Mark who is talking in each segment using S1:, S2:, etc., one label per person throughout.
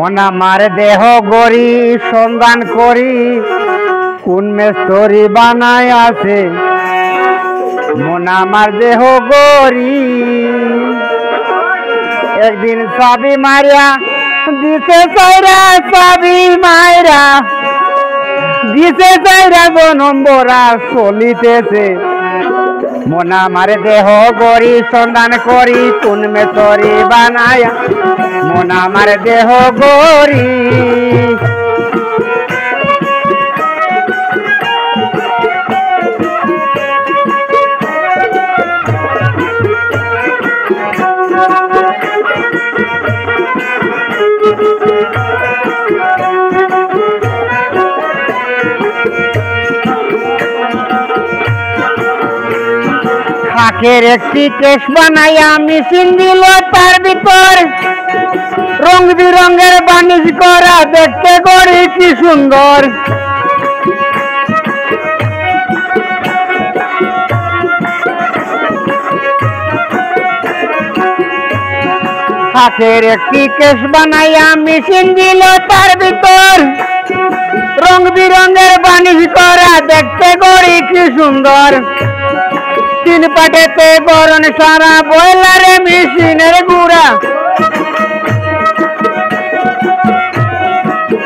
S1: মন আমার দেহ গড়ি সন্ধান করি কোন মেস্তরি বানায় আছে মন আমার দেহ গড়ি একদিন চাবি মারিয়া দিছে চাইরা চাবি মাইরা দিছে চাইরা গো নম্বরা চলিতেছে মন আমার দেহ গড়ি সন্ধান করি কোন মেস্তরি বানায় মন আমার দেহ গড়ি খাকের একটি কেশ বানাইয়া মেশিন দিল তার ভিতর রং বিরঙের বানিশ করা দেখতে করি কি সুন্দর খাকের একটি কেশ বানাইয়া মেশিন দিল তার ভিতর রং বিরঙের বানিশ করা দেখতে করি কি সুন্দর তিন পাটেতে গরন সারা বয়লারে মেশিনের গুড়া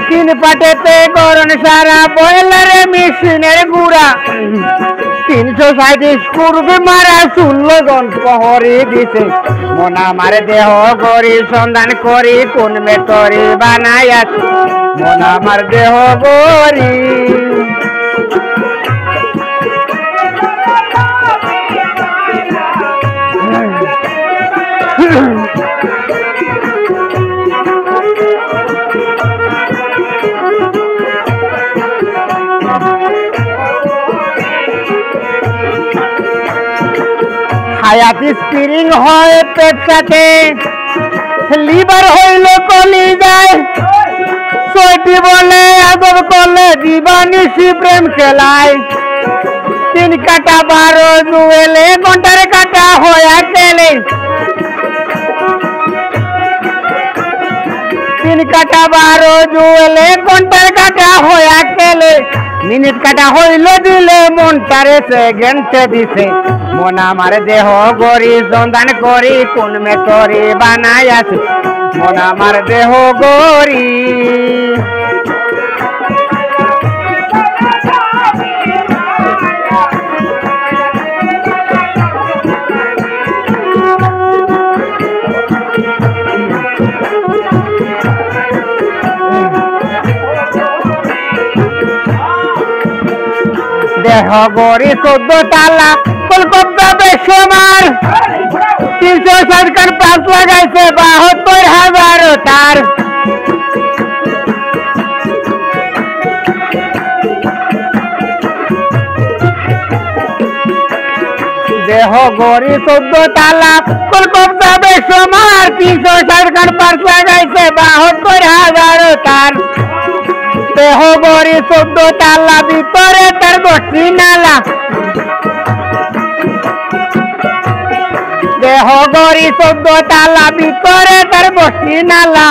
S1: তিন পাটেতে গরন সারা বয়লারে মেশিনের গুড়া 337 কুরবে মারা 16 জন প্রহরী দিছে মন আমার দেহ গড়ি সন্ধান করি কোন মেতরি বানায় আছে মন আমার দেহ গড়ি হায়াত স্প্রিং হয় পেটটাতে লিভার হইল কলি যায় ছয়টি বলে আদর করলে দিবানিশি প্রেম খেলায় 3 কাটা 12 জুয়েলে ঘন্টার কাটা হয়া গেলে 3 কাটা 12 জুয়েলে ঘন্টার কাটা হয়া গেলে মিনিট কাটা হইল দিলে মনটারে সেকেন্ডে দিছে মন আমার দেহ গড়ি সন্ধান করি কোন মেতরি বানায় আছে মন আমার দেহ গড়ি দেহ গড়ি 14 তালা কলকাতা বেশমার 360 পাঁচ লাগাইছে 72,000 তার দেহ গড়ি 14 তালা কলকাতা বেশমার 360 পাঁচ লাগাইছে 72,000 তার দেহ গড়ি 14 তালা ভিতরে তার গোষ্ঠী নালা দেহ গড়ি 14 তালা ভিতরে তার বসি নালা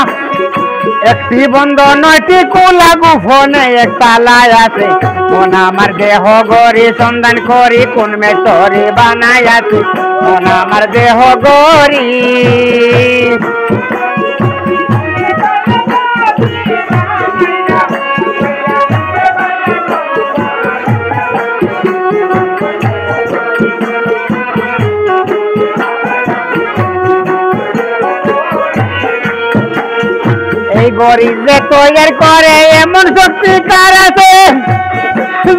S1: একটি বন্ধ 9টি কোলা গুফনে এক তালায় আছে মন আমার দেহ গড়ি সন্ধান করি কোন মেতরি বানায় আছে মন আমার দেহ গড়ি এই গড়ি যে তৈরি করে এমন শক্তি কার আছে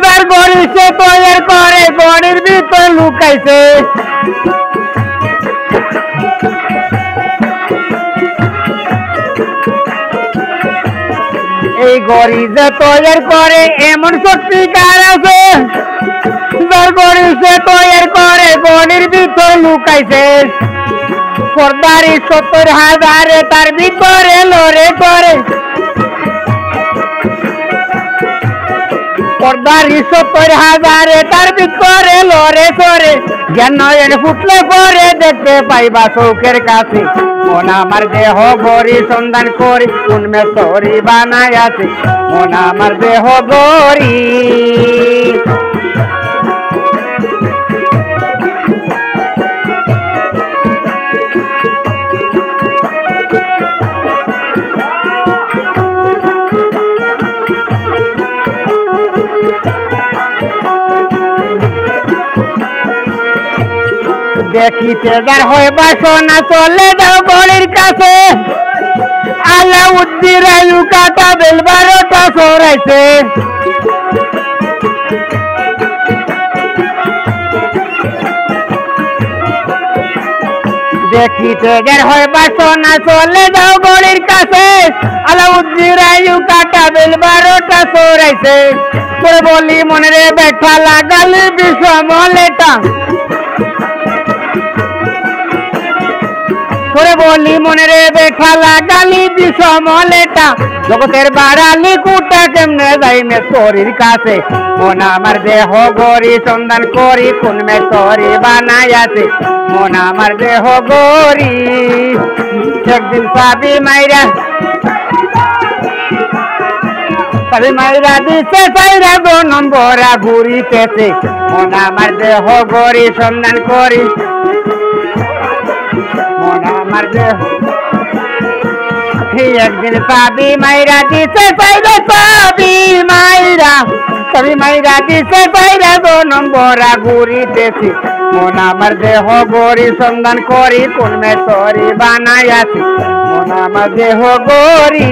S1: যার গড়ি সে তৈরি করে গড়ির ভিতর লুকাইছে এই গড়ি যে তৈরি করে এমন শক্তি কার আছে যার গড়ি সে তৈরি করে গড়ির ভিতর লুকাইছে পর্দারি 70,000 তার ভিতরে লড়ে করে পর্দারি 70,000 তার ভিতরে লড়ে করে জ্ঞান ফুটলে পরে দেখতে পাইবা চৌকের কাছে মন আমার দেহ গরি সন্ধান করি কোন মে তোরি বানাই আছে মন আমার দেহ গরি দেখিতে যার হয় বাসনা চলে যাও গড়ির কাছে আলাউদ্দিন আয়ু কাটা বেল 12টা সরাইছে দেখিতে যার হয় বাসনা চলে যাও গড়ির কাছে আলাউদ্দিন আয়ু কাটা বেল 12টা সরাইছে তোর বলি মনে রে ব্যথা লাগাল বিষমলেটা তোরে বলি মনে রে ব্যথা লাগালি বিষমলেটা জগতের বাড়ালি কুটা কেমনে যাই মে তোরির কাছে মন আমার দেহ গরি সন্ধান করি কোন মে তোরি বানাই আছে মন আমার দেহ গরি একদিন সাবি মাইরা দিছে সাইরা 2 নম্বরা ঘুরিতেছে মন আমার দেহ গরি সন্ধান করি মন আমার দেহ একদিন সাবি মাইরা দিছে সাইরা সাবি মাইরা দিছে সাইরা 2 নম্বরা ঘুরিতেছে মন আমার দেহ গরি সন্ধান করি কোন মে তোরি বানাই আছে মন আমার দেহ গরি